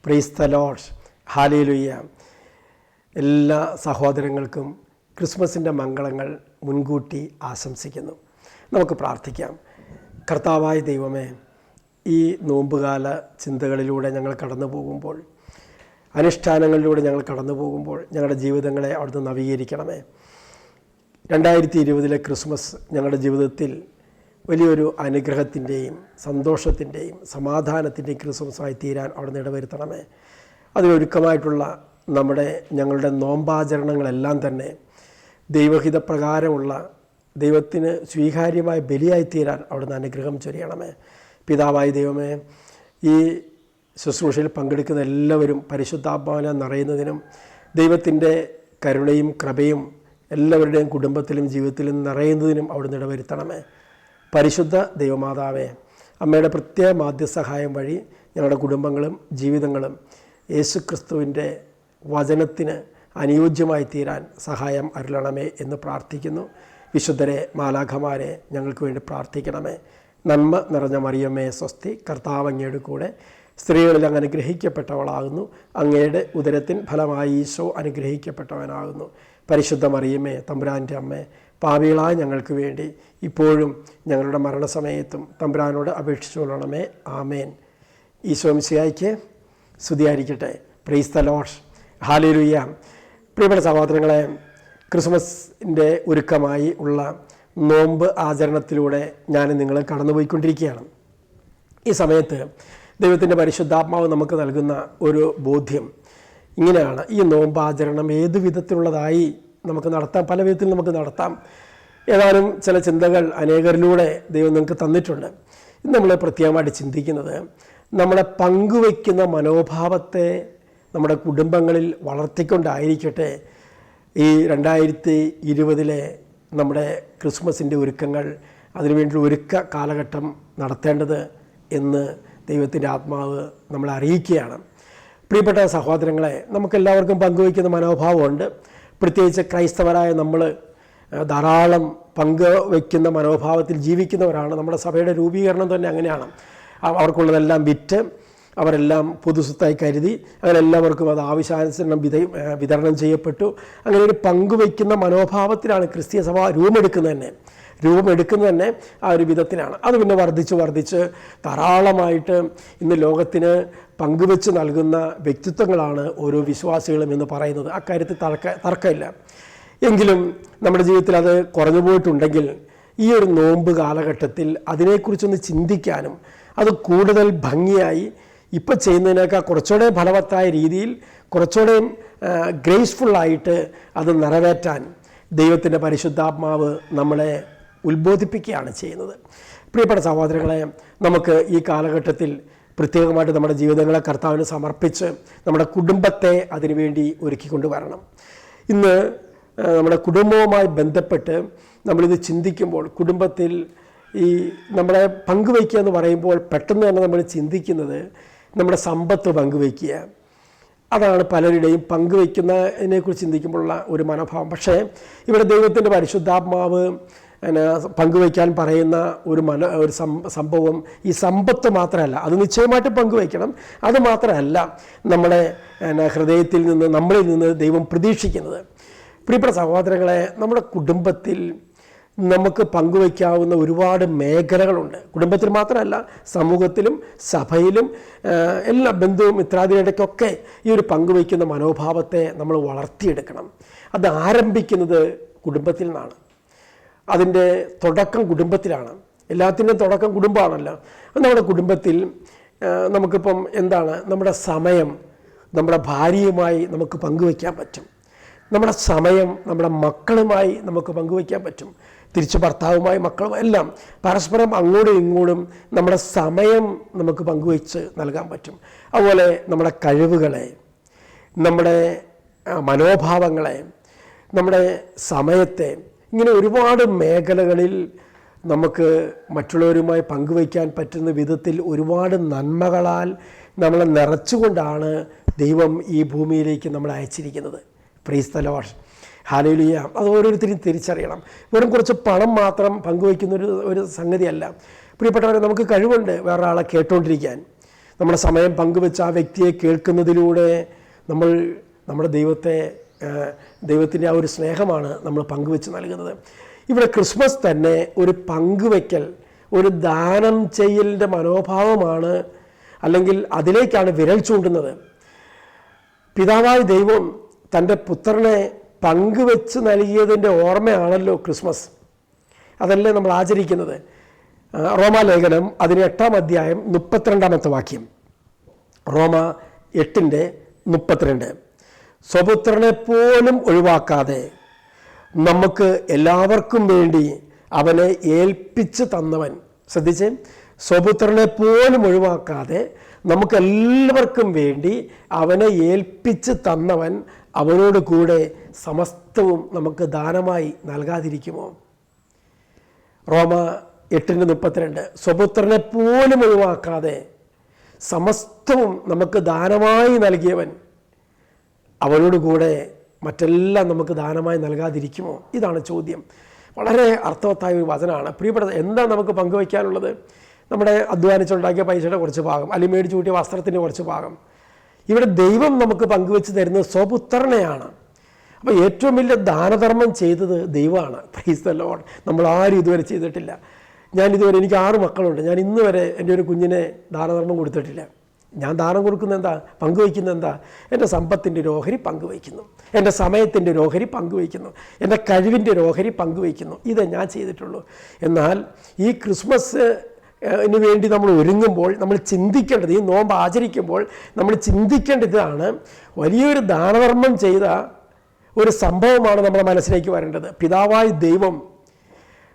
Praise the Lord. Hallelujah. എല്ലാ സഹോദരങ്ങൾക്കും ക്രിസ്മസിൻ്റെ മംഗളങ്ങൾ മുൻകൂട്ടി ആശംസിക്കുന്നു. നമുക്ക് പ്രാർത്ഥിക്കാം. കർത്താവായ ദൈവമേ, ഈ നോമ്പുകാല ചിന്തകളിലൂടെ ഞങ്ങൾ കടന്നു പോകുമ്പോൾ, അനുഷ്ഠാനങ്ങളിലൂടെ ഞങ്ങൾ കടന്നു പോകുമ്പോൾ ഞങ്ങളുടെ ജീവിതങ്ങളെ അവിടുന്ന് നവീകരിക്കണമേ. 2020 ക്രിസ്മസ് ഞങ്ങളുടെ ജീവിതത്തിൽ വലിയൊരു അനുഗ്രഹത്തിൻ്റെയും സന്തോഷത്തിൻ്റെയും സമാധാനത്തിൻ്റെയും ക്രിസ്മസായി തീരാൻ അവിടുന്ന് ഇടവരുത്തണമേ. അതിനൊരുക്കമായിട്ടുള്ള ഞങ്ങളുടെ നോമ്പാചരണങ്ങളെല്ലാം തന്നെ ദൈവഹിതപ്രകാരമുള്ള ദൈവത്തിന് സ്വീകാര്യമായ ബലിയായി തീരാൻ അവിടുന്ന് അനുഗ്രഹം ചൊരിയണമേ. പിതാവായ ദൈവമേ, ഈ ശുശ്രൂഷയിൽ പങ്കെടുക്കുന്ന എല്ലാവരും പരിശുദ്ധാത്മാവിനാൽ നിറയുന്നതിനും ദൈവത്തിൻ്റെ കരുണയും കൃപയും എല്ലാവരുടെയും കുടുംബത്തിലും ജീവിതത്തിലും നിറയുന്നതിനും അവിടുന്ന് ഇടവരുത്തണമേ. പരിശുദ്ധ ദൈവമാതാവേ, അമ്മയുടെ പ്രത്യേക മാധ്യസഹായം വഴി ഞങ്ങളുടെ കുടുംബങ്ങളും ജീവിതങ്ങളും യേശുക്രിസ്തുവിൻ്റെ വചനത്തിന് അനുയോജ്യമായി തീരാൻ സഹായം അരുളണമേ എന്ന് പ്രാർത്ഥിക്കുന്നു. വിശുദ്ധരെ, മാലാഖമാരെ ഞങ്ങൾക്ക് വേണ്ടി പ്രാർത്ഥിക്കണമേ. നന്മ നിറഞ്ഞ മറിയമ്മേ സ്വസ്തി, കർത്താവ് അങ്ങയുടെ കൂടെ സ്ത്രീകളിൽ അങ്ങ് അനുഗ്രഹിക്കപ്പെട്ടവളാകുന്നു. അങ്ങയുടെ ഉദരത്തിൻ ഫലമായി ഈശോ അനുഗ്രഹിക്കപ്പെട്ടവനാകുന്നു. പരിശുദ്ധ മറിയമ്മേ, തമ്പുരാൻ്റെ അമ്മേ, പാപികളായ ഞങ്ങൾക്ക് വേണ്ടി ഇപ്പോഴും ഞങ്ങളുടെ മരണസമയത്തും തമ്പുരാനോട് അപേക്ഷിച്ചു കൊള്ളണമേ. ആമേൻ. ഈശോ മിശിഹായ്ക്ക് സ്തുതിയായിരിക്കട്ടെ. Praise the Lord. ഹല്ലേലൂയ. പ്രിയപ്പെട്ട സഹോദരങ്ങളെ, ക്രിസ്മസിൻ്റെ ഒരുക്കമായി ഉള്ള നോമ്പ് ആചരണത്തിലൂടെ ഞാൻ നിങ്ങൾ കടന്നുപോയിക്കൊണ്ടിരിക്കുകയാണ്. ഈ സമയത്ത് ദൈവത്തിൻ്റെ പരിശുദ്ധാത്മാവ് നമുക്ക് നൽകുന്ന ഒരു ബോധ്യം ഇങ്ങനെയാണ്: ഈ നോമ്പാചരണം ഏതു വിധത്തിലുള്ളതായി നമുക്ക് നടത്താം, പല വിധത്തിൽ നമുക്ക് നടത്താം. ഏതാനും ചില ചിന്തകൾ അനേകരിലൂടെ ദൈവം നിങ്ങൾക്ക് തന്നിട്ടുണ്ട്. ഇന്ന് നമ്മൾ പ്രത്യേകമായിട്ട് ചിന്തിക്കുന്നത് നമ്മളെ പങ്കുവയ്ക്കുന്ന മനോഭാവത്തെ നമ്മുടെ കുടുംബങ്ങളിൽ വളർത്തിക്കൊണ്ടായിരിക്കട്ടെ ഈ 2020 നമ്മുടെ ക്രിസ്മസിൻ്റെ ഒരുക്കങ്ങൾ, അതിനുവേണ്ടി ഒരുക്ക കാലഘട്ടം നടത്തേണ്ടത് എന്ന് ദൈവത്തിൻ്റെ ആത്മാവ് നമ്മളെ അറിയിക്കുകയാണ്. പ്രിയപ്പെട്ട സഹോദരങ്ങളെ, നമുക്കെല്ലാവർക്കും പങ്കുവയ്ക്കുന്ന മനോഭാവമുണ്ട്. പ്രത്യേകിച്ച് ക്രൈസ്തവരായ നമ്മൾ ധാരാളം പങ്കുവയ്ക്കുന്ന മനോഭാവത്തിൽ ജീവിക്കുന്നവരാണ്. നമ്മുടെ സഭയുടെ രൂപീകരണം തന്നെ അങ്ങനെയാണ്. അവർക്കുള്ളതെല്ലാം വിറ്റ് അവരെല്ലാം പൊതുസ്വത്തായി കരുതി അങ്ങനെ എല്ലാവർക്കും അത് ആവശ്യാനുസരണം വിതരണം ചെയ്യപ്പെട്ടു. അങ്ങനെ ഒരു പങ്കുവയ്ക്കുന്ന മനോഭാവത്തിലാണ് ക്രിസ്തീയ സഭ രൂപമെടുക്കുന്നത് തന്നെ ആ ഒരു വിധത്തിലാണ്. അത് പിന്നെ വർദ്ധിച്ച് ധാരാളമായിട്ട് ഇന്ന് ലോകത്തിന് പങ്കുവെച്ച് നൽകുന്ന വ്യക്തിത്വങ്ങളാണ് ഓരോ വിശ്വാസികളും എന്ന് പറയുന്നത്. അക്കാര്യത്തിൽ തർക്കമില്ല. എങ്കിലും നമ്മുടെ ജീവിതത്തിൽ അത് കുറഞ്ഞു പോയിട്ടുണ്ടെങ്കിൽ ഈ ഒരു നോമ്പ് കാലഘട്ടത്തിൽ അതിനെക്കുറിച്ചൊന്ന് ചിന്തിക്കാനും അത് കൂടുതൽ ഭംഗിയായി ഇപ്പം ചെയ്യുന്നതിനേക്കാൾ കുറച്ചുകൂടെ ഫലവത്തായ രീതിയിൽ കുറച്ചുകൂടെ ഗ്രേസ്ഫുള്ളായിട്ട് അത് നിറവേറ്റാൻ ദൈവത്തിൻ്റെ പരിശുദ്ധാത്മാവ് നമ്മളെ ഉത്ബോധിപ്പിക്കുകയാണ് ചെയ്യുന്നത്. പ്രിയപ്പെട്ട സഹോദരങ്ങളെ, നമുക്ക് ഈ കാലഘട്ടത്തിൽ പ്രത്യേകമായിട്ട് നമ്മുടെ ജീവിതങ്ങളെ കർത്താവിന് സമർപ്പിച്ച് നമ്മുടെ കുടുംബത്തെ അതിനുവേണ്ടി ഒരുക്കിക്കൊണ്ടുവരണം. ഇന്ന് നമ്മുടെ കുടുംബവുമായി ബന്ധപ്പെട്ട് നമ്മളിത് ചിന്തിക്കുമ്പോൾ, കുടുംബത്തിൽ ഈ നമ്മളെ പങ്കുവയ്ക്കുക എന്ന് പറയുമ്പോൾ പെട്ടെന്ന് തന്നെ നമ്മൾ ചിന്തിക്കുന്നത് നമ്മുടെ സമ്പത്ത് പങ്കുവയ്ക്കുക. അതാണ് പലരുടെയും പങ്കുവയ്ക്കുന്നതിനെക്കുറിച്ച് ചിന്തിക്കുമ്പോഴുള്ള ഒരു മനോഭാവം. പക്ഷേ ഇവിടെ ദൈവത്തിൻ്റെ പരിശുദ്ധാത്മാവ് പങ്കുവയ്ക്കാൻ പറയുന്ന ഒരു സംഭവം ഈ സമ്പത്ത് മാത്രമല്ല, അത് നിശ്ചയമായിട്ട് പങ്കുവയ്ക്കണം. അത് മാത്രമല്ല നമ്മുടെ ഹൃദയത്തിൽ നിന്ന്, നമ്മളിൽ നിന്ന് ദൈവം പ്രതീക്ഷിക്കുന്നത്. പ്രിയപ്പെട്ട സഹോദരങ്ങളെ, നമ്മുടെ കുടുംബത്തിൽ നമുക്ക് പങ്കുവയ്ക്കാവുന്ന ഒരുപാട് മേഖലകളുണ്ട്. കുടുംബത്തിൽ മാത്രമല്ല, സമൂഹത്തിലും സഭയിലും എല്ലാ ബന്ധുവും മിത്രാദികളുടെയൊക്കെ ഈ ഒരു പങ്കുവയ്ക്കുന്ന മനോഭാവത്തെ നമ്മൾ വളർത്തിയെടുക്കണം. അത് ആരംഭിക്കുന്നത് കുടുംബത്തിൽ നിന്നാണ്. അതിൻ്റെ തുടക്കം കുടുംബത്തിലാണ്. എല്ലാത്തിൻ്റെയും തുടക്കം കുടുംബമാണല്ലോ. നമ്മുടെ കുടുംബത്തിൽ നമുക്കിപ്പം എന്താണ്, നമ്മുടെ സമയം നമ്മുടെ ഭാര്യയുമായി നമുക്ക് പങ്കുവയ്ക്കാൻ പറ്റും. നമ്മുടെ സമയം നമ്മുടെ മക്കളുമായി നമുക്ക് പങ്കുവയ്ക്കാൻ പറ്റും. തിരിച്ച് ഭർത്താവുമായി, മക്കളും എല്ലാം പരസ്പരം അങ്ങോട്ടും ഇങ്ങോട്ടും നമ്മുടെ സമയം നമുക്ക് പങ്കുവെച്ച് നൽകാൻ പറ്റും. അതുപോലെ നമ്മുടെ കഴിവുകളെ, നമ്മുടെ മനോഭാവങ്ങളെ, നമ്മുടെ സമയത്തെ, ഇങ്ങനെ ഒരുപാട് മേഖലകളിൽ നമുക്ക് മറ്റുള്ളവരുമായി പങ്കുവയ്ക്കാൻ പറ്റുന്ന വിധത്തിൽ ഒരുപാട് നന്മകളാൽ നമ്മളെ നിറച്ചുകൊണ്ടാണ് ദൈവം ഈ ഭൂമിയിലേക്ക് നമ്മളെ അയച്ചിരിക്കുന്നത്. Praise the Lord. ഹല്ലേലൂയ. അത് ഓരോരുത്തരും തിരിച്ചറിയണം. വെറും കുറച്ച് പണം മാത്രം പങ്കുവയ്ക്കുന്ന ഒരു സംഗതിയല്ല. പ്രിയപ്പെട്ടവരെ, നമുക്ക് കഴിവുണ്ട് വേറൊരാളെ കേട്ടുകൊണ്ടിരിക്കാൻ, നമ്മുടെ സമയം പങ്കുവെച്ച് ആ വ്യക്തിയെ കേൾക്കുന്നതിലൂടെ നമ്മൾ നമ്മുടെ ദൈവത്തിൻ്റെ ആ ഒരു സ്നേഹമാണ് നമ്മൾ പങ്കുവെച്ച് നൽകുന്നത്. ഇവിടെ ക്രിസ്മസ് തന്നെ ഒരു പങ്കുവെക്കൽ, ഒരു ദാനം ചെയ്യലിൻ്റെ മനോഭാവമാണ്, അല്ലെങ്കിൽ അതിലേക്കാണ് വിരൽ ചൂണ്ടുന്നത്. പിതാവായ ദൈവം തൻ്റെ പുത്രനെ പങ്കുവെച്ച് നൽകിയതിൻ്റെ ഓർമ്മയാണല്ലോ ക്രിസ്മസ്. അതല്ലേ നമ്മൾ ആചരിക്കുന്നത്. റോമാലേഖനം 8-ാം അധ്യായം 32-ാമത്തെ വാക്യം. റോമ 8:32. സ്വപുത്രനെ പോലും ഒഴിവാക്കാതെ നമുക്ക് എല്ലാവർക്കും വേണ്ടി അവനെ ഏൽപ്പിച്ച് തന്നവൻ. ശ്രദ്ധിച്ചേ, സ്വപുത്രനെ പോലും ഒഴിവാക്കാതെ നമുക്കെല്ലാവർക്കും വേണ്ടി അവനെ ഏൽപ്പിച്ച് തന്നവൻ അവനോട് കൂടെ സമസ്തവും നമുക്ക് ദാനമായി നൽകാതിരിക്കുമോ? റോമ 8:32. സ്വപുത്രനെ പോലും ഒഴിവാക്കാതെ സമസ്തവും നമുക്ക് ദാനമായി നൽകിയവൻ അവനോട് കൂടെ മറ്റെല്ലാം നമുക്ക് ദാനമായി നൽകാതിരിക്കുമോ? ഇതാണ് ചോദ്യം. വളരെ അർത്ഥവത്തായ ഒരു വചനമാണ്. പ്രിയപ്പെട്ട, എന്താ നമുക്ക് പങ്കുവയ്ക്കാനുള്ളത്? നമ്മുടെ അധ്വാനിച്ചുണ്ടാക്കിയ പൈസയുടെ കുറച്ച് ഭാഗം, അല്ലെങ്കിൽ മേടിച്ചു കൂട്ടിയ വസ്ത്രത്തിൻ്റെ കുറച്ച് ഭാഗം. ഇവിടെ ദൈവം നമുക്ക് പങ്കുവെച്ച് തരുന്നത് സ്വപുത്രനെയാണ്. അപ്പോൾ ഏറ്റവും വലിയ ദാനധർമ്മം ചെയ്തത് ദൈവമാണ്. Praise the Lord. നമ്മൾ ആരും ഇതുവരെ ചെയ്തിട്ടില്ല. എനിക്ക് 6 മക്കളുണ്ട്. ഞാൻ ഇന്ന് വരെ എൻ്റെ ഒരു കുഞ്ഞിനെ ദാനധർമ്മം കൊടുത്തിട്ടില്ല. ഞാൻ ദാനം കൊടുക്കുന്നത് എന്താ, പങ്കുവയ്ക്കുന്നത് എന്താ? എൻ്റെ സമ്പത്തിൻ്റെ ഒരു ഓഹരി പങ്കുവയ്ക്കുന്നു, എൻ്റെ സമയത്തിൻ്റെ ഒരു ഓഹരി പങ്കുവയ്ക്കുന്നു, എൻ്റെ കഴിവിൻ്റെ ഒരു ഓഹരി പങ്കുവയ്ക്കുന്നു. ഇതേ ഞാൻ ചെയ്തിട്ടുള്ളൂ. എന്നാൽ ഈ ക്രിസ്മസിന് വേണ്ടി നമ്മൾ ഒരുങ്ങുമ്പോൾ നമ്മൾ ചിന്തിക്കേണ്ടത്, ഈ നോമ്പ് ആചരിക്കുമ്പോൾ നമ്മൾ ചിന്തിക്കേണ്ടതാണ്, വലിയൊരു ദാനധർമ്മം ചെയ്ത ഒരു സംഭവമാണ് നമ്മുടെ മനസ്സിലേക്ക് വരേണ്ടത്. പിതാവായ ദൈവം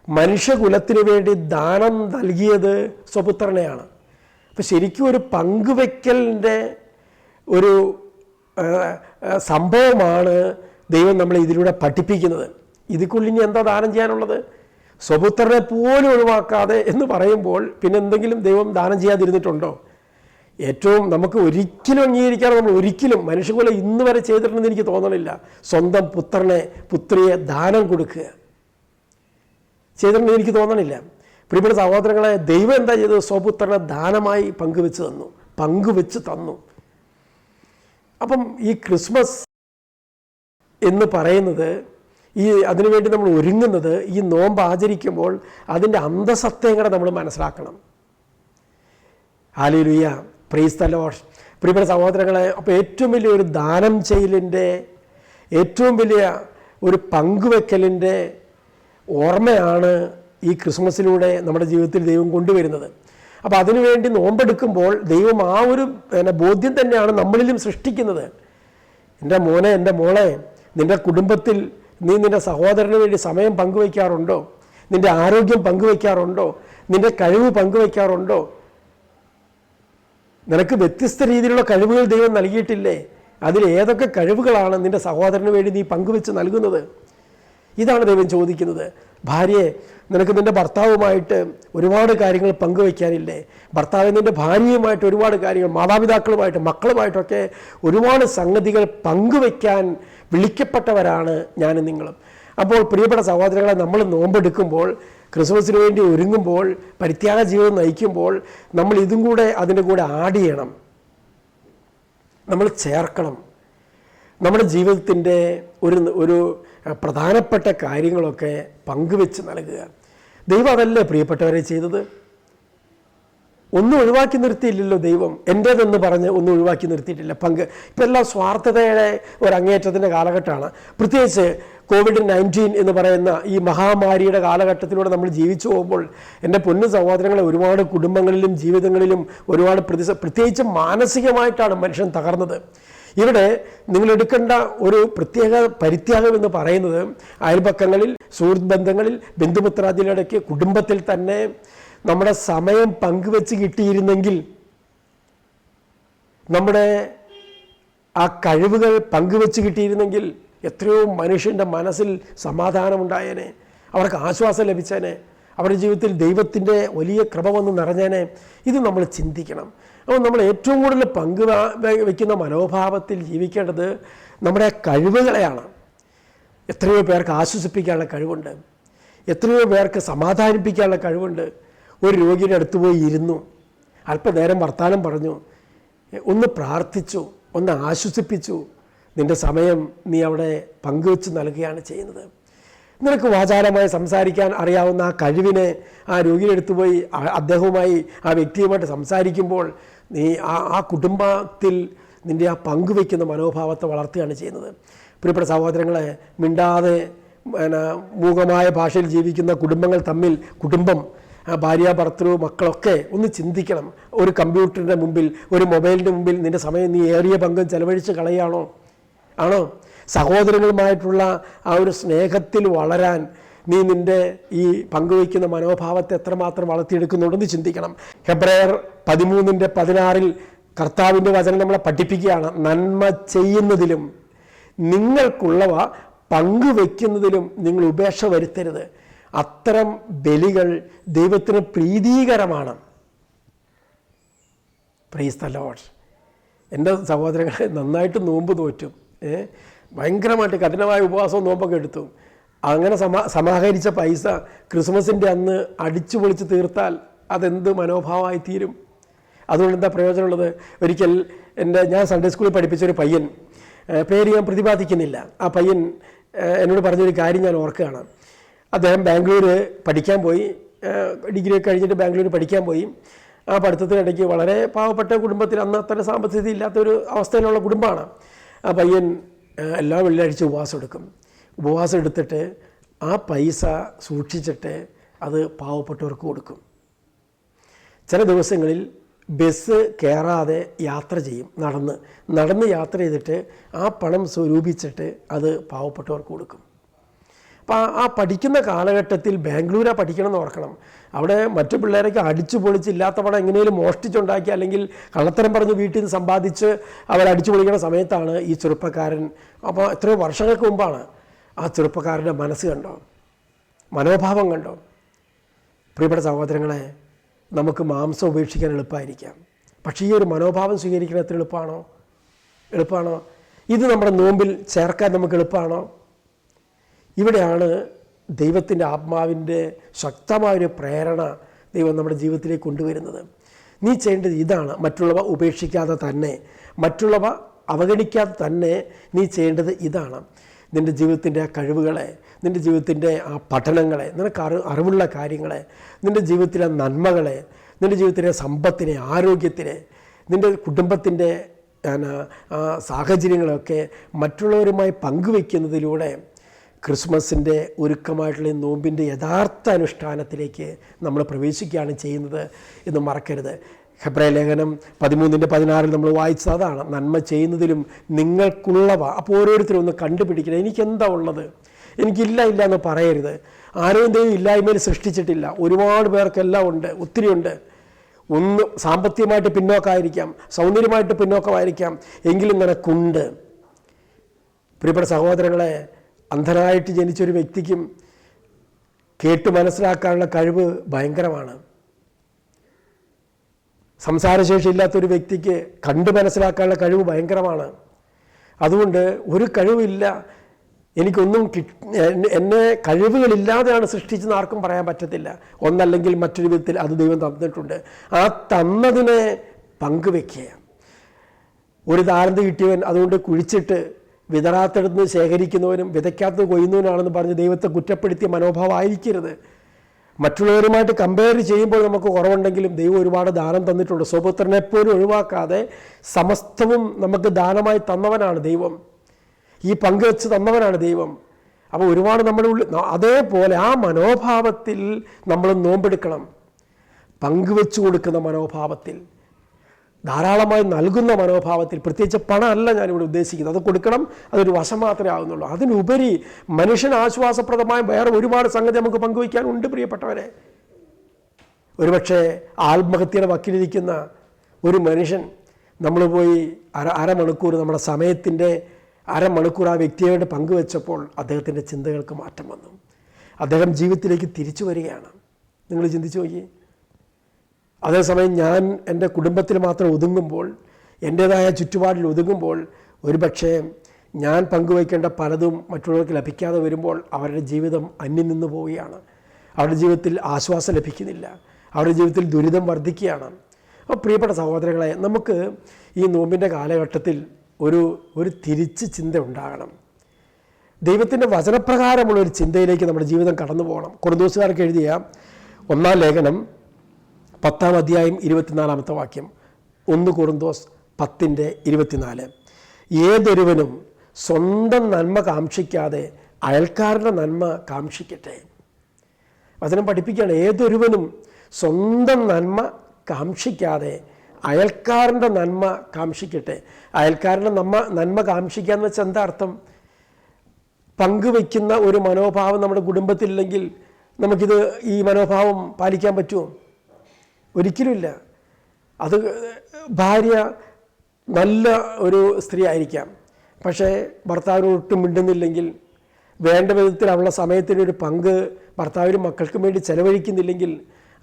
മനുഷ്യകുലത്തിന് വേണ്ടി ദാനം നൽകിയത് സ്വപുത്രനെയാണ്. അപ്പം ശരിക്കും ഒരു പങ്കുവെക്കലിൻ്റെ ഒരു സംഭവമാണ് ദൈവം നമ്മളെ ഇതിലൂടെ പഠിപ്പിക്കുന്നത്. ഇതിക്കുള്ളിൽ ഇനി എന്താ ദാനം ചെയ്യാനുള്ളത്? സ്വപുത്രനെ പോലും ഒഴിവാക്കാതെ എന്ന് പറയുമ്പോൾ പിന്നെ എന്തെങ്കിലും ദൈവം ദാനം ചെയ്യാതിരുന്നിട്ടുണ്ടോ? ഏറ്റവും നമുക്ക് ഒരിക്കലും അംഗീകരിക്കാതെ നമ്മൾ ഒരിക്കലും മനുഷ്യകുലം ഇന്ന് വരെ ചെയ്തിട്ടുണ്ടെന്ന് എനിക്ക് തോന്നണില്ല. സ്വന്തം പുത്രിയെ ദാനം കൊടുക്കുക ചെയ്തിട്ടുണ്ടെന്ന് എനിക്ക് തോന്നണില്ല. പ്രിയപ്പെട്ട സഹോദരങ്ങളെ, ദൈവം എന്താ ചെയ്തത്? സ്വപുത്രനെ ദാനമായി പങ്കുവെച്ച് തന്നു. അപ്പം ഈ ക്രിസ്മസ് എന്ന് പറയുന്നത്, അതിനുവേണ്ടി നമ്മൾ ഒരുങ്ങുന്നത്, ഈ നോമ്പ് ആചരിക്കുമ്പോൾ അതിൻ്റെ അന്തസത്തയും കൂടെ നമ്മൾ മനസ്സിലാക്കണം. Hallelujah, praise the Lord. പ്രിയപ്പെട്ട സഹോദരങ്ങളെ, അപ്പോൾ ഏറ്റവും വലിയ ഒരു ദാനം ചെയ്യലിൻ്റെ, ഏറ്റവും വലിയ ഒരു പങ്കുവെക്കലിൻ്റെ ഓർമ്മയാണ് ഈ ക്രിസ്മസിലൂടെ നമ്മുടെ ജീവിതത്തിൽ ദൈവം കൊണ്ടുവരുന്നത്. അപ്പോൾ അതിനുവേണ്ടി നോമ്പെടുക്കുമ്പോൾ ദൈവം ആ ഒരു ബോധ്യം തന്നെയാണ് നമ്മളിലും സൃഷ്ടിക്കുന്നത്. എൻ്റെ മോനെ, എൻ്റെ മോളെ, നിൻ്റെ കുടുംബത്തിൽ നീ നിൻ്റെ സഹോദരന് വേണ്ടി സമയം പങ്കുവയ്ക്കാറുണ്ടോ? നിൻ്റെ ആരോഗ്യം പങ്കുവയ്ക്കാറുണ്ടോ? നിൻ്റെ കഴിവ് പങ്കുവയ്ക്കാറുണ്ടോ? നിനക്ക് വ്യത്യസ്ത രീതിയിലുള്ള കഴിവുകൾ ദൈവം നൽകിയിട്ടില്ലേ? അതിൽ ഏതൊക്കെ കഴിവുകളാണ് നിൻ്റെ സഹോദരന് വേണ്ടി നീ പങ്കുവെച്ച് നൽകുന്നത്? ഇതാണ് ദൈവം ചോദിക്കുന്നത്. ഭാര്യയെ, നിനക്ക് നിൻ്റെ ഭർത്താവുമായിട്ട് ഒരുപാട് കാര്യങ്ങൾ പങ്കുവയ്ക്കാനില്ലേ? ഭർത്താവിന് നിൻ്റെ ഭാര്യയുമായിട്ട് ഒരുപാട് കാര്യങ്ങൾ, മാതാപിതാക്കളുമായിട്ട്, മക്കളുമായിട്ടൊക്കെ ഒരുപാട് സംഗതികൾ പങ്കുവയ്ക്കാൻ വിളിക്കപ്പെട്ടവരാണ് ഞാനും നിങ്ങളും. അപ്പോൾ പ്രിയപ്പെട്ട സഹോദരങ്ങളെ, നമ്മൾ നോമ്പെടുക്കുമ്പോൾ, ക്രിസ്മസിന് വേണ്ടി ഒരുങ്ങുമ്പോൾ, പരിത്യാഗ ജീവിതം നയിക്കുമ്പോൾ നമ്മൾ ഇതും കൂടെ അതിൻ്റെ കൂടെ ആഡ് ചെയ്യണം, നമ്മൾ ചേർക്കണം. നമ്മുടെ ജീവിതത്തിൻ്റെ ഒരു പ്രധാനപ്പെട്ട കാര്യങ്ങളൊക്കെ പങ്കുവെച്ച് നൽകുക. ദൈവം അതല്ലേ പ്രിയപ്പെട്ടവരെ ചെയ്തത്? ഒന്നും ഒഴിവാക്കി നിർത്തിയില്ലല്ലോ ദൈവം. എൻ്റേതെന്ന് പറഞ്ഞ് ഒന്നും ഒഴിവാക്കി നിർത്തിയിട്ടില്ല. ഇപ്പം എല്ലാം സ്വാർത്ഥതയുടെ ഒരു അങ്ങേറ്റത്തിൻ്റെ കാലഘട്ടമാണ്. പ്രത്യേകിച്ച് COVID-19 എന്ന് പറയുന്ന ഈ മഹാമാരിയുടെ കാലഘട്ടത്തിലൂടെ നമ്മൾ ജീവിച്ചു പോകുമ്പോൾ, എൻ്റെ പൊന്നു സഹോദരങ്ങളെ, ഒരുപാട് കുടുംബങ്ങളിലും ജീവിതങ്ങളിലും ഒരുപാട് പ്രത്യേകിച്ച് മാനസികമായിട്ടാണ് മനുഷ്യൻ തകർന്നത്. ഇവിടെ നിങ്ങൾ എടുക്കേണ്ട ഒരു പ്രത്യേക പരിത്യാഗം എന്ന് പറയുന്നത്, അയൽപക്കങ്ങളിൽ, സുഹൃത്ത് ബന്ധങ്ങളിൽ, ബന്ധുമിത്രാദികളിടയ്ക്ക്, കുടുംബത്തിൽ തന്നെ നമ്മുടെ സമയം പങ്കുവെച്ച് കിട്ടിയിരുന്നെങ്കിൽ, നമ്മുടെ ആ കഴിവുകൾ പങ്കുവെച്ച് കിട്ടിയിരുന്നെങ്കിൽ എത്രയോ മനുഷ്യൻ്റെ മനസ്സിൽ സമാധാനമുണ്ടായേനെ, അവർക്ക് ആശ്വാസം ലഭിച്ചേനെ, അവരുടെ ജീവിതത്തിൽ ദൈവത്തിൻ്റെ വലിയ കൃപ വന്ന് നിറഞ്ഞേനെ. ഇത് നമ്മൾ ചിന്തിക്കണം. അപ്പോൾ നമ്മൾ ഏറ്റവും കൂടുതൽ പങ്കുവയ്ക്കുന്ന മനോഭാവത്തിൽ ജീവിക്കേണ്ടത് നമ്മുടെ കഴിവുകളെയാണ്. എത്രയോ പേർക്ക് ആശ്വസിപ്പിക്കാനുള്ള കഴിവുണ്ട്, എത്രയോ പേർക്ക് സമാധാനിപ്പിക്കാനുള്ള കഴിവുണ്ട്. ഒരു രോഗിയുടെ അടുത്ത് പോയി ഇരുന്നു, അല്പനേരം വർത്താനം പറഞ്ഞു, ഒന്ന് പ്രാർത്ഥിച്ചു, ഒന്ന് ആശ്വസിപ്പിച്ചു. നിൻ്റെ സമയം നീ അവിടെ പങ്കുവെച്ച് നൽകുകയാണ് ചെയ്യുന്നത്. നിനക്ക് വാചാലമായി സംസാരിക്കാൻ അറിയാവുന്ന ആ കഴിവിനെ ആ രോഗിയുടെ അടുത്ത് പോയി അദ്ദേഹവുമായി ആ വ്യക്തിയുമായിട്ട് സംസാരിക്കുമ്പോൾ നീ ആ കുടുംബത്തിൽ നിൻ്റെ ആ പങ്കുവയ്ക്കുന്ന മനോഭാവത്തെ വളർത്തുകയാണ് ചെയ്യുന്നത്. പ്രിയപ്പെട്ട സഹോദരങ്ങളെ, മിണ്ടാതെ മൂകമായ ഭാഷയിൽ ജീവിക്കുന്ന കുടുംബങ്ങൾ തമ്മിൽ, കുടുംബം, ഭാര്യ, ഭർത്തൃ, മക്കളൊക്കെ ഒന്ന് ചിന്തിക്കണം. ഒരു കമ്പ്യൂട്ടറിൻ്റെ മുമ്പിൽ, ഒരു മൊബൈലിൻ്റെ മുമ്പിൽ നിൻ്റെ സമയം നീ ഏറിയ പങ്കും ചെലവഴിച്ച് കളയുകയാണോ? ആണോ? സഹോദരങ്ങളുമായിട്ടുള്ള ആ ഒരു സ്നേഹത്തിൽ വളരാൻ നീ നിൻ്റെ ഈ പങ്കുവയ്ക്കുന്ന മനോഭാവത്തെ എത്രമാത്രം വളർത്തിയെടുക്കുന്നുണ്ടെന്ന് ചിന്തിക്കണം. ഹെബ്രായർ 13:16 കർത്താവിൻ്റെ വചനം നമ്മളെ പഠിപ്പിക്കുകയാണ്, നന്മ ചെയ്യുന്നതിലും നിങ്ങൾക്കുള്ളവ പങ്കുവെക്കുന്നതിലും നിങ്ങൾ ഉപേക്ഷ വരുത്തരുത്. അത്തരം ബലികൾ ദൈവത്തിന് പ്രീതികരമാണ്. Praise the Lord. എൻ്റെ സഹോദരങ്ങളെ, നന്നായിട്ട് നോമ്പ് നോറ്റും, ഭയങ്കരമായിട്ട് കഠിനമായ ഉപവാസവും നോമ്പൊക്കെ എടുത്തു. അങ്ങനെ സമാഹരിച്ച പൈസ ക്രിസ്മസിൻ്റെ അന്ന് അടിച്ചു പൊളിച്ച് തീർത്താൽ അതെന്ത് മനോഭാവമായി തീരും? അതുകൊണ്ട് എന്താ പ്രയോജനമുള്ളത്? ഒരിക്കൽ ഞാൻ സൺഡേ സ്കൂളിൽ പഠിപ്പിച്ചൊരു പയ്യൻ, പേര് ഞാൻ പ്രതിപാദിക്കുന്നില്ല, ആ പയ്യൻ എന്നോട് പറഞ്ഞൊരു കാര്യം ഞാൻ ഓർക്കുകയാണ്. അദ്ദേഹം ബാംഗ്ലൂർ പഠിക്കാൻ പോയി, ഡിഗ്രി ഒക്കെ കഴിഞ്ഞിട്ട് ബാംഗ്ലൂർ പഠിക്കാൻ പോയി. ആ പഠിത്തത്തിനിടയ്ക്ക് വളരെ പാവപ്പെട്ട കുടുംബത്തിൽ, അന്ന് അത്ര സാമ്പത്തികത ഇല്ലാത്തൊരു അവസ്ഥയിലുള്ള കുടുംബമാണ്. ആ പയ്യൻ എല്ലാ വെള്ളിയാഴ്ച ഉപവാസം എടുക്കും. ഉപവാസം എടുത്തിട്ട് ആ പൈസ സൂക്ഷിച്ചിട്ട് അത് പാവപ്പെട്ടവർക്ക് കൊടുക്കും. ചില ദിവസങ്ങളിൽ ബസ് കയറാതെ യാത്ര ചെയ്യും, നടന്ന് യാത്ര ചെയ്തിട്ട് ആ പണം സ്വരൂപിച്ചിട്ട് അത് പാവപ്പെട്ടവർക്ക് കൊടുക്കും. അപ്പോൾ ആ പഠിക്കുന്ന കാലഘട്ടത്തിൽ ബാംഗ്ലൂരാണ് പഠിക്കണം എന്ന് ഓർക്കണം. അവിടെ മറ്റു പിള്ളേരൊക്കെ അടിച്ചു പൊളിച്ച് ഇല്ലാത്ത പണം എങ്ങനെയും മോഷ്ടിച്ചുണ്ടാക്കി അല്ലെങ്കിൽ കള്ളത്തരം പറഞ്ഞ് വീട്ടിൽ നിന്ന് സമ്പാദിച്ച് അവരടിച്ചു പൊളിക്കുന്ന സമയത്താണ് ഈ ചെറുപ്പക്കാരൻ. അപ്പോൾ എത്രയോ വർഷങ്ങൾക്ക് മുമ്പാണ്. ആ ചെറുപ്പക്കാരൻ്റെ മനസ്സ് കണ്ടോ, മനോഭാവം കണ്ടോ? പ്രിയപ്പെട്ട സഹോദരങ്ങളെ, നമുക്ക് മാംസം ഉപേക്ഷിക്കാൻ എളുപ്പമായിരിക്കാം, പക്ഷേ ഈ ഒരു മനോഭാവം സ്വീകരിക്കാൻ എത്ര എളുപ്പമാണോ? ഇത് നമ്മുടെ നോമ്പിൽ ചേർക്കാൻ നമുക്ക് എളുപ്പമാണോ? ഇവിടെയാണ് ദൈവത്തിൻ്റെ ആത്മാവിൻ്റെ ശക്തമായൊരു പ്രേരണ ദൈവം നമ്മുടെ ജീവിതത്തിലേക്ക് കൊണ്ടുവരുന്നത്. നീ ചെയ്യേണ്ടത് ഇതാണ്. മറ്റുള്ളവ ഉപേക്ഷിക്കാതെ തന്നെ, മറ്റുള്ളവ അവഗണിക്കാതെ തന്നെ നീ ചെയ്യേണ്ടത് ഇതാണ്. നിൻ്റെ ജീവിതത്തിൻ്റെ ആ കഴിവുകളെ, നിൻ്റെ ജീവിതത്തിൻ്റെ ആ പഠനങ്ങളെ, നിനക്ക് അറിവുള്ള കാര്യങ്ങളെ, നിൻ്റെ ജീവിതത്തിലെ നന്മകളെ, നിൻ്റെ ജീവിതത്തിലെ സമ്പത്തിനെ, ആരോഗ്യത്തിനെ, നിൻ്റെ കുടുംബത്തിൻ്റെ സാഹചര്യങ്ങളൊക്കെ മറ്റുള്ളവരുമായി പങ്കുവയ്ക്കുന്നതിലൂടെ ക്രിസ്മസിൻ്റെ ഒരുക്കമായിട്ടുള്ള നോമ്പിൻ്റെ യഥാർത്ഥ അനുഷ്ഠാനത്തിലേക്ക് നമ്മൾ പ്രവേശിക്കുകയാണ് ചെയ്യുന്നത് എന്ന് മറക്കരുത്. ഹെബ്രായ ലേഖനം 13:16 നമ്മൾ വായിച്ചത് അതാണ്, നന്മ ചെയ്യുന്നതിലും നിങ്ങൾക്കുള്ളവ. അപ്പോൾ ഓരോരുത്തരും ഒന്ന് കണ്ടുപിടിക്കണം, എനിക്കെന്താ ഉള്ളത്, എനിക്കില്ല എന്ന് പറയരുത്. ആരെയും ദൈവം ഇല്ലായ്മയിൽ സൃഷ്ടിച്ചിട്ടില്ല. ഒരുപാട് പേർക്കെല്ലാം ഉണ്ട്, ഒത്തിരി ഉണ്ട്. ഒന്ന് സാമ്പത്തികമായിട്ട് പിന്നോക്കമായിരിക്കാം, സൗന്ദര്യമായിട്ട് പിന്നോക്കമായിരിക്കാം, എങ്കിലും നിനക്കുണ്ട്. പ്രിയപ്പെട്ട സഹോദരങ്ങളെ, അന്ധനായിട്ട് ജനിച്ചൊരു വ്യക്തിക്കും കേട്ട് മനസ്സിലാക്കാനുള്ള കഴിവ് ഭയങ്കരമാണ്. സംസാരശേഷി ഇല്ലാത്തൊരു വ്യക്തിക്ക് കണ്ട് മനസ്സിലാക്കാനുള്ള കഴിവ് ഭയങ്കരമാണ്. അതുകൊണ്ട് ഒരു കഴിവില്ല, എനിക്കൊന്നും എന്നെ കഴിവുകളില്ലാതെയാണ് സൃഷ്ടിച്ചെന്ന് ആർക്കും പറയാൻ പറ്റത്തില്ല. ഒന്നല്ലെങ്കിൽ മറ്റൊരു വിധത്തിൽ അത് ദൈവം തന്നിട്ടുണ്ട്. ആ തന്നതിനെ പങ്കുവെക്കുക. ഒരു താലന്ത് കിട്ടിയവൻ അതുകൊണ്ട് കുഴിച്ചിട്ട് വിതറാത്തെടുത്ത് ശേഖരിക്കുന്നവനും വിതയ്ക്കാത്തത് കൊയ്യുന്നവനാണെന്ന് പറഞ്ഞ് ദൈവത്തെ കുറ്റപ്പെടുത്തിയ മനോഭാവമായിരിക്കരുത്. മറ്റുള്ളവരുമായിട്ട് കമ്പയർ ചെയ്യുമ്പോൾ നമുക്ക് കുറവുണ്ടെങ്കിലും ദൈവം ഒരുപാട് ദാനം തന്നിട്ടുണ്ട്. സ്വപുത്രനെപ്പോലും ഒഴിവാക്കാതെ സമസ്തവും നമുക്ക് ദാനമായി തന്നവനാണ് ദൈവം. ഈ പങ്കുവെച്ച് തന്നവനാണ് ദൈവം. അപ്പോൾ ഒരുപാട് നമ്മുടെ ഉള്ളിൽ അതേപോലെ ആ മനോഭാവത്തിൽ നമ്മൾ നോമ്പെടുക്കണം. പങ്കുവെച്ചു കൊടുക്കുന്ന മനോഭാവത്തിൽ, ധാരാളമായി നൽകുന്ന മനോഭാവത്തിൽ. പ്രത്യേകിച്ച് പണമല്ല ഞാനിവിടെ ഉദ്ദേശിക്കുന്നത്, അത് കൊടുക്കണം, അതൊരു വശം മാത്രമേ ആകുന്നുള്ളൂ. അതിനുപരി മനുഷ്യന് ആശ്വാസപ്രദമായ വേറെ ഒരുപാട് സംഗതി നമുക്ക് പങ്കുവയ്ക്കാനുണ്ട് പ്രിയപ്പെട്ടവരെ. ഒരുപക്ഷെ ആത്മഹത്യയുടെ വക്കിലിരിക്കുന്ന ഒരു മനുഷ്യൻ, നമ്മൾ പോയി അരമണിക്കൂർ നമ്മുടെ സമയത്തിൻ്റെ അരമണിക്കൂർ ആ വ്യക്തിയോട് പങ്കുവെച്ചപ്പോൾ അദ്ദേഹത്തിൻ്റെ ചിന്തകൾക്ക് മാറ്റം വന്നു. അദ്ദേഹം ജീവിതത്തിലേക്ക് തിരിച്ചു വരികയാണ്. നിങ്ങൾ ചിന്തിച്ചു നോക്കി. അതേസമയം ഞാൻ എൻ്റെ കുടുംബത്തിൽ മാത്രം ഒതുങ്ങുമ്പോൾ, എൻ്റേതായ ചുറ്റുപാടിൽ ഒതുങ്ങുമ്പോൾ, ഒരുപക്ഷെ ഞാൻ പങ്കുവയ്ക്കേണ്ട പലതും മറ്റുള്ളവർക്ക് ലഭിക്കാതെ വരുമ്പോൾ അവരുടെ ജീവിതം അന്യം നിന്ന് പോവുകയാണ്. അവരുടെ ജീവിതത്തിൽ ആശ്വാസം ലഭിക്കുന്നില്ല. അവരുടെ ജീവിതത്തിൽ ദുരിതം വർദ്ധിക്കുകയാണ്. അപ്പോൾ പ്രിയപ്പെട്ട സഹോദരങ്ങളെ, നമുക്ക് ഈ നോമ്പിൻ്റെ കാലഘട്ടത്തിൽ ഒരു തിരിച്ച് ചിന്ത ഉണ്ടാകണം. ദൈവത്തിൻ്റെ വചനപ്രകാരമുള്ള ഒരു ചിന്തയിലേക്ക് നമ്മുടെ ജീവിതം കടന്നു പോകണം. കൊറിന്തോസുകാർക്ക് എഴുതിയ 1-ാം ലേഖനം 10-ാം അധ്യായം 24-ാമത്തെ വാക്യം, 1 കൊറിന്തോസ് 10:24. ഏതൊരുവനും സ്വന്തം നന്മ കാക്ഷിക്കാതെ അയൽക്കാരൻ്റെ നന്മ കാക്ഷിക്കട്ടെ. വചനം പഠിപ്പിക്കുകയാണ്, ഏതൊരുവനും സ്വന്തം നന്മ കാക്ഷിക്കാതെ അയൽക്കാരൻ്റെ നന്മ കാക്ഷിക്കട്ടെ. അയൽക്കാരൻ്റെ നന്മ കാക്ഷിക്കുക എന്ന് വെച്ചാൽ എന്താ അർത്ഥം? പങ്കുവയ്ക്കുന്ന ഒരു മനോഭാവം നമ്മുടെ കുടുംബത്തിലില്ലെങ്കിൽ ഈ മനോഭാവം പാലിക്കാൻ പറ്റുമോ? ഒരിക്കലുമില്ല. അത് ഭാര്യ നല്ല ഒരു സ്ത്രീ ആയിരിക്കാം, പക്ഷേ ഭർത്താവിന് ഒട്ടും മിണ്ടുന്നില്ലെങ്കിൽ, വേണ്ട വിധത്തിൽ അവളുടെ സമയത്തിൻ്റെ ഒരു പങ്ക് ഭർത്താവിനും മക്കൾക്കും വേണ്ടി ചെലവഴിക്കുന്നില്ലെങ്കിൽ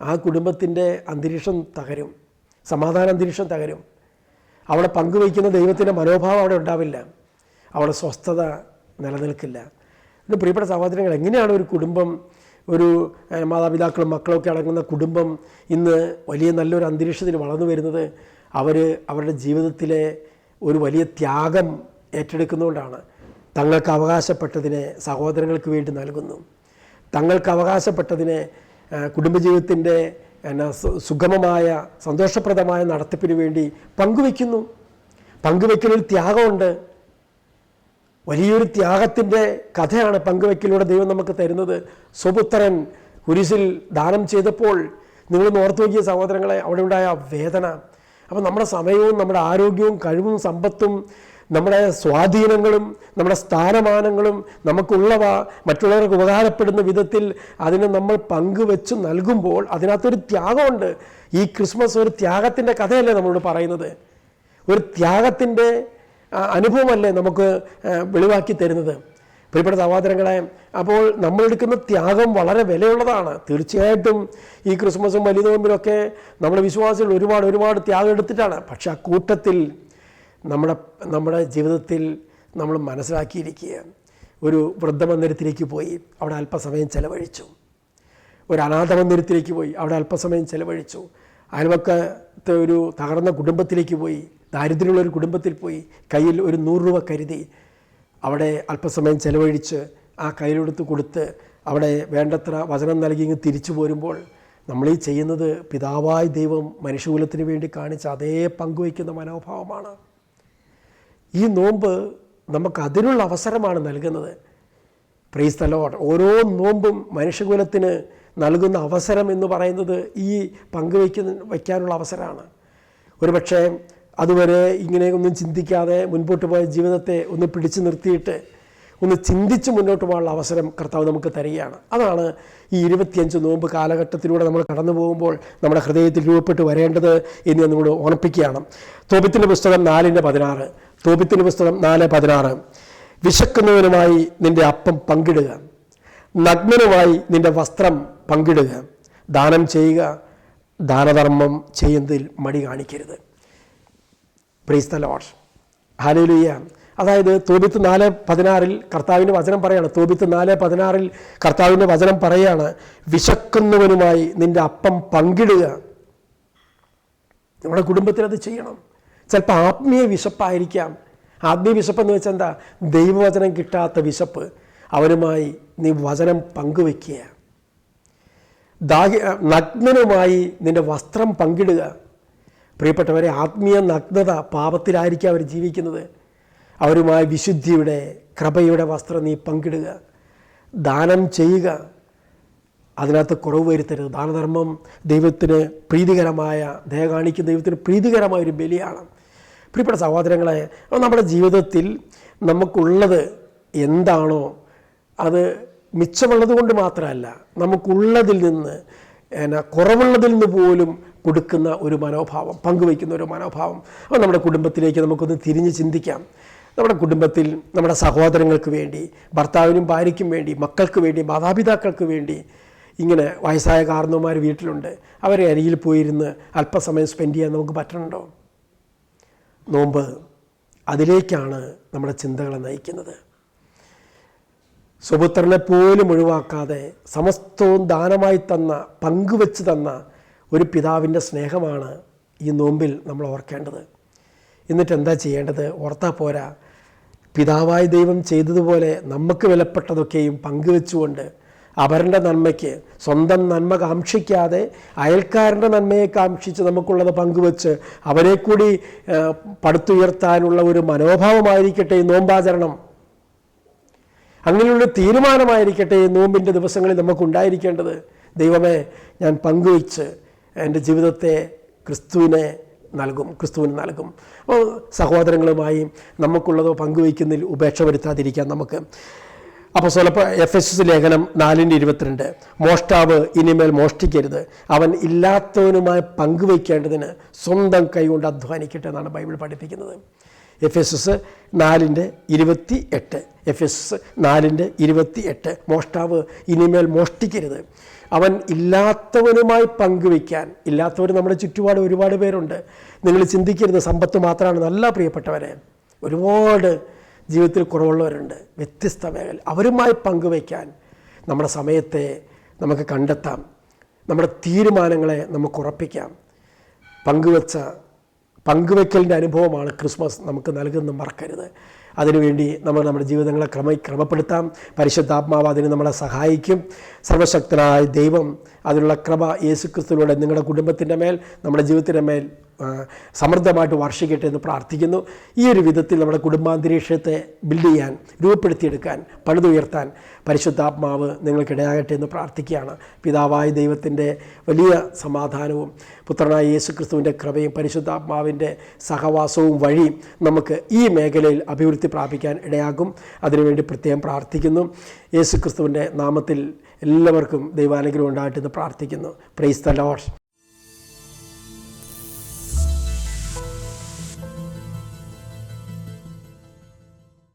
ആ കുടുംബത്തിൻ്റെ അന്തരീക്ഷം തകരും, സമാധാന അന്തരീക്ഷം തകരും. അവിടെ പങ്കുവയ്ക്കുന്ന ദൈവത്തിൻ്റെ മനോഭാവം അവിടെ ഉണ്ടാവില്ല, അവിടെ സ്വസ്ഥത നിലനിൽക്കില്ല. ഇത് പ്രിയപ്പെട്ട സഹോദരങ്ങൾ, എങ്ങനെയാണ് ഒരു കുടുംബം, ഒരു മാതാപിതാക്കളും മക്കളൊക്കെ അടങ്ങുന്ന കുടുംബം ഇന്ന് വലിയ നല്ലൊരു അന്തരീക്ഷത്തിൽ വളർന്നു വരുന്നത്? അവരുടെ ജീവിതത്തിലെ ഒരു വലിയ ത്യാഗം ഏറ്റെടുക്കുന്നതുകൊണ്ടാണ്. തങ്ങൾക്ക് അവകാശപ്പെട്ടതിനെ സഹോദരങ്ങൾക്ക് വേണ്ടി നൽകുന്നു. തങ്ങൾക്ക് അവകാശപ്പെട്ടതിനെ കുടുംബജീവിതത്തിൻ്റെ സുഗമമായ സന്തോഷപ്രദമായ നടത്തിപ്പിന് വേണ്ടി പങ്കുവയ്ക്കുന്നു. പങ്കുവയ്ക്കലൊരു ത്യാഗമുണ്ട്. വലിയൊരു ത്യാഗത്തിൻ്റെ കഥയാണ് പങ്കുവയ്ക്കലൂടെ ദൈവം നമുക്ക് തരുന്നത്. സ്വപുത്രൻ കുരിശിൽ ദാനം ചെയ്തപ്പോൾ നിങ്ങളൊന്ന് ഓർത്തു നോക്കിയ സഹോദരങ്ങളെ, അവിടെ ഉണ്ടായ വേദന. അപ്പോൾ നമ്മുടെ സമയവും നമ്മുടെ ആരോഗ്യവും കഴിവും സമ്പത്തും നമ്മുടെ സ്വാധീനങ്ങളും നമ്മുടെ സ്ഥാനമാനങ്ങളും നമുക്കുള്ളവ മറ്റുള്ളവർക്ക് ഉപകാരപ്പെടുന്ന വിധത്തിൽ അതിനെ നമ്മൾ പങ്കുവെച്ച് നൽകുമ്പോൾ അതിനകത്തൊരു ത്യാഗമുണ്ട്. ഈ ക്രിസ്മസ് ഒരു ത്യാഗത്തിൻ്റെ കഥയല്ലേ നമ്മളോട് പറയുന്നത്? ഒരു ത്യാഗത്തിൻ്റെ അനുഭവമല്ലേ നമുക്ക് വെളിവാക്കി തരുന്നത്? പ്രിയപ്പെട്ട സഹോദരങ്ങളെ, അപ്പോൾ നമ്മളെടുക്കുന്ന ത്യാഗം വളരെ വിലയുള്ളതാണ്. തീർച്ചയായിട്ടും ഈ ക്രിസ്മസും വലിയ നോമ്പിലൊക്കെ നമ്മുടെ വിശ്വാസികൾ ഒരുപാട് ത്യാഗം എടുത്തിട്ടാണ്. പക്ഷെ ആ കൂട്ടത്തിൽ നമ്മുടെ ജീവിതത്തിൽ നമ്മൾ മനസ്സിലാക്കിയിരിക്കുക, ഒരു വൃദ്ധമന്ദിരത്തിലേക്ക് പോയി അവിടെ അല്പസമയം ചെലവഴിച്ചു, ഒരു അനാഥ മന്ദിരത്തിലേക്ക് പോയി അവിടെ അല്പസമയം ചെലവഴിച്ചു, അയൽവക്കത്തെ ഒരു തകർന്ന കുടുംബത്തിലേക്ക് പോയി, ദാരിദ്ര്യമുള്ളൊരു കുടുംബത്തിൽ പോയി കയ്യിൽ ഒരു 100 രൂപ കരുതി അവിടെ അല്പസമയം ചെലവഴിച്ച് ആ കയ്യിലെടുത്ത് കൊടുത്ത് അവിടെ വേണ്ടത്ര വചനം നൽകി ഇങ്ങ് തിരിച്ചു പോരുമ്പോൾ നമ്മളീ ചെയ്യുന്നത് പിതാവായ ദൈവം മനുഷ്യകുലത്തിന് വേണ്ടി കാണിച്ച അതേ പങ്കുവയ്ക്കുന്ന മനോഭാവമാണ്. ഈ നോമ്പ് നമുക്ക് അതിനുള്ള അവസരമാണ് നൽകുന്നത്. Praise the Lord. ഓരോ നോമ്പും മനുഷ്യകുലത്തിന് നൽകുന്ന അവസരം എന്ന് പറയുന്നത് ഈ വയ്ക്കാനുള്ള അവസരമാണ്. ഒരുപക്ഷെ അതുവരെ ഇങ്ങനെ ഒന്നും ചിന്തിക്കാതെ മുൻപോട്ട് പോയ ജീവിതത്തെ ഒന്ന് പിടിച്ചു നിർത്തിയിട്ട് ഒന്ന് ചിന്തിച്ച് മുന്നോട്ട് പോകാനുള്ള അവസരം കർത്താവ് നമുക്ക് തരികയാണ്. അതാണ് ഈ 25 നോമ്പ് കാലഘട്ടത്തിലൂടെ നമ്മൾ കടന്നു പോകുമ്പോൾ നമ്മുടെ ഹൃദയത്തിൽ രൂപപ്പെട്ട് വരേണ്ടത് എന്ന് നമ്മളോട് ഓർമ്മിപ്പിക്കുകയാണ്. തോബിത്തിൻ്റെ പുസ്തകം 4:16. തോബിത്തിൻ്റെ പുസ്തകം 4:16. വിശക്കുന്നവനുമായി നിന്റെ അപ്പം പങ്കിടുക, നഗ്നനുമായി നിന്റെ വസ്ത്രം പങ്കിടുക, ദാനം ചെയ്യുക, ദാനധർമ്മം ചെയ്യുന്നതിൽ മടി കാണിക്കരുത്. Praise the Lord. ഹല്ലേലൂയ. അതായത് തോബിത്ത് 4:16 കർത്താവിൻ്റെ വചനം പറയാണ്. തോബിത്ത് 4:16 കർത്താവിൻ്റെ വചനം പറയാണ്, വിശക്കുന്നവനുമായി നിന്റെ അപ്പം പങ്കിടുക. നമ്മുടെ കുടുംബത്തിൽ അത് ചെയ്യണം. ചിലപ്പോൾ ആത്മീയ വിശപ്പായിരിക്കാം. ആത്മീയ വിശപ്പെന്ന് വെച്ചാൽ എന്താ? ദൈവവചനം കിട്ടാത്ത വിശപ്പ്. അവരുമായി നീ വചനം പങ്കുവയ്ക്കുക. നഗ്നനുമായി നിന്റെ വസ്ത്രം പങ്കിടുക. പ്രിയപ്പെട്ടവരെ, ആത്മീയ നഗ്നത പാപത്തിലായിരിക്കും അവർ ജീവിക്കുന്നത്. അവരുമായി വിശുദ്ധിയുടെ കൃപയുടെ വസ്ത്രം നീ പങ്കിടുക. ദാനം ചെയ്യുക, അതിനകത്ത് കുറവ് വരുത്തരുത്. ദാനധർമ്മം ദൈവത്തിന് പ്രീതികരമായ, ദയ കാണിക്കുന്ന ദൈവത്തിന് പ്രീതികരമായ ഒരു ബലിയാണ്. പ്രിയപ്പെട്ട സഹോദരങ്ങളെ, നമ്മുടെ ജീവിതത്തിൽ നമുക്കുള്ളത് എന്താണോ അത് മിച്ചമുള്ളത് കൊണ്ട് മാത്രമല്ല, നമുക്കുള്ളതിൽ നിന്ന് കുറവുള്ളതിൽ നിന്ന് പോലും കൊടുക്കുന്ന ഒരു മനോഭാവം, പങ്കുവയ്ക്കുന്ന ഒരു മനോഭാവം. അപ്പോൾ നമ്മുടെ കുടുംബത്തിലേക്ക് നമുക്കൊന്ന് തിരിഞ്ഞ് ചിന്തിക്കാം. നമ്മുടെ കുടുംബത്തിൽ നമ്മുടെ സഹോദരങ്ങൾക്ക് വേണ്ടി, ഭർത്താവിനും ഭാര്യയ്ക്കും വേണ്ടി, മക്കൾക്ക് വേണ്ടി, മാതാപിതാക്കൾക്ക് വേണ്ടി ഇങ്ങനെ വയസ്സായ കാരണവന്മാർ വീട്ടിലുണ്ട്. അവരെ അരികിൽ പോയിരുന്ന് അല്പസമയം സ്പെൻഡ് ചെയ്യാൻ നമുക്ക് പറ്റണുണ്ടോ? നോമ്പ് അതിലേക്കാണ് നമ്മുടെ ചിന്തകളെ നയിക്കുന്നത്. സ്വപുത്രനെ പോലും ഒഴിവാക്കാതെ സമസ്തവും ദാനമായി തന്ന, പങ്കുവെച്ച് തന്ന ഒരു പിതാവിൻ്റെ സ്നേഹമാണ് ഈ നോമ്പിൽ നമ്മൾ ഓർക്കേണ്ടത്. എന്നിട്ട് എന്താ ചെയ്യേണ്ടത്? ഓർത്താൽ പോരാ. പിതാവായ ദൈവം ചെയ്തതുപോലെ നമുക്ക് വിലപ്പെട്ടതൊക്കെയും പങ്കുവെച്ചുകൊണ്ട് അവരുടെ നന്മയ്ക്ക്, സ്വന്തം നന്മ കാക്ഷിക്കാതെ അയൽക്കാരൻ്റെ നന്മയെ കാക്ഷിച്ച് നമുക്കുള്ളത് പങ്കുവെച്ച് അവരെ കൂടി പടുത്തുയർത്താനുള്ള ഒരു മനോഭാവമായിരിക്കട്ടെ ഈ നോമ്പാചരണം. അങ്ങനെയുള്ള തീരുമാനമായിരിക്കട്ടെ ഈ നോമ്പിൻ്റെ ദിവസങ്ങളിൽ നമുക്കുണ്ടായിരിക്കേണ്ടത്. ദൈവമേ, ഞാൻ പങ്കുവെച്ച് എൻ്റെ ജീവിതത്തെ ക്രിസ്തുവിന് നൽകും. അപ്പോൾ സഹോദരങ്ങളുമായി നമുക്കുള്ളതോ പങ്കുവയ്ക്കുന്നതിൽ ഉപേക്ഷ വരുത്താതിരിക്കാൻ നമുക്ക്. അപ്പോസ്തല എഫെസ്യസ് ലേഖനം 4:22, മോഷ്ടാവ് ഇനിമേൽ മോഷ്ടിക്കരുത്, അവൻ ഇല്ലാത്തവനുമായി പങ്കുവയ്ക്കേണ്ടതിന് സ്വന്തം കൈകൊണ്ട് അധ്വാനിക്കട്ടെ എന്നാണ് ബൈബിൾ പഠിപ്പിക്കുന്നത്. എഫെസ്യസ് 4:28, എഫെസ്യസ് 4:28, മോഷ്ടാവ് ഇനിമേൽ മോഷ്ടിക്കരുത്, അവൻ ഇല്ലാത്തവനുമായി പങ്കുവയ്ക്കാൻ. ഇല്ലാത്തവർ നമ്മുടെ ചുറ്റുപാട് ഒരുപാട് പേരുണ്ട്. നിങ്ങൾ ചിന്തിക്കരുത് സമ്പത്ത് മാത്രമാണ്. നല്ല പ്രിയപ്പെട്ടവരെ, ഒരുപാട് ജീവിതത്തിൽ കുറവുള്ളവരുണ്ട്, വ്യത്യസ്ത മേഖല. അവരുമായി പങ്കുവയ്ക്കാൻ നമ്മുടെ സമയത്തെ നമുക്ക് കണ്ടെത്താം, നമ്മുടെ തീരുമാനങ്ങളെ നമുക്ക് ഉറപ്പിക്കാം. പങ്കുവെക്കലിൻ്റെ അനുഭവമാണ് ക്രിസ്മസ് നമുക്ക് നൽകുന്നത്, മറക്കരുത്. അതിനുവേണ്ടി നമ്മൾ നമ്മുടെ ജീവിതങ്ങളെ ക്രമപ്പെടുത്താം. പരിശുദ്ധാത്മാവ് അതിന് നമ്മളെ സഹായിക്കും. സർവശക്തനായ ദൈവം അതിനുള്ള കൃപ യേശുക്രിസ്തുവിലൂടെ നിങ്ങളുടെ കുടുംബത്തിൻ്റെ മേൽ, നമ്മുടെ ജീവിതത്തിൻ്റെ മേൽ സമൃദ്ധമായിട്ട് വർഷിക്കട്ടെ എന്ന് പ്രാർത്ഥിക്കുന്നു. ഈ ഒരു വിധത്തിൽ നമ്മുടെ കുടുംബാന്തരീക്ഷത്തെ ബിൽഡ് ചെയ്യാൻ, രൂപപ്പെടുത്തിയെടുക്കാൻ, പണിതുയർത്താൻ പരിശുദ്ധാത്മാവ് നിങ്ങൾക്കിടയാകട്ടെ എന്ന് പ്രാർത്ഥിക്കുകയാണ്. പിതാവായ ദൈവത്തിൻ്റെ വലിയ സമാധാനവും പുത്രനായ യേശുക്രിസ്തുവിൻ്റെ കൃപയും പരിശുദ്ധാത്മാവിൻ്റെ സഹവാസവും വഴി നമുക്ക് ഈ മേഖലയിൽ അഭിവൃദ്ധി പ്രാപിക്കാൻ ഇടയാകും. അതിനുവേണ്ടി പ്രത്യേകം പ്രാർത്ഥിക്കുന്നു. യേശുക്രിസ്തുവിൻ്റെ നാമത്തിൽ എല്ലാവർക്കും ദൈവാനുഗ്രഹം ഉണ്ടാകട്ടെ എന്ന് പ്രാർത്ഥിക്കുന്നു. Praise the Lord.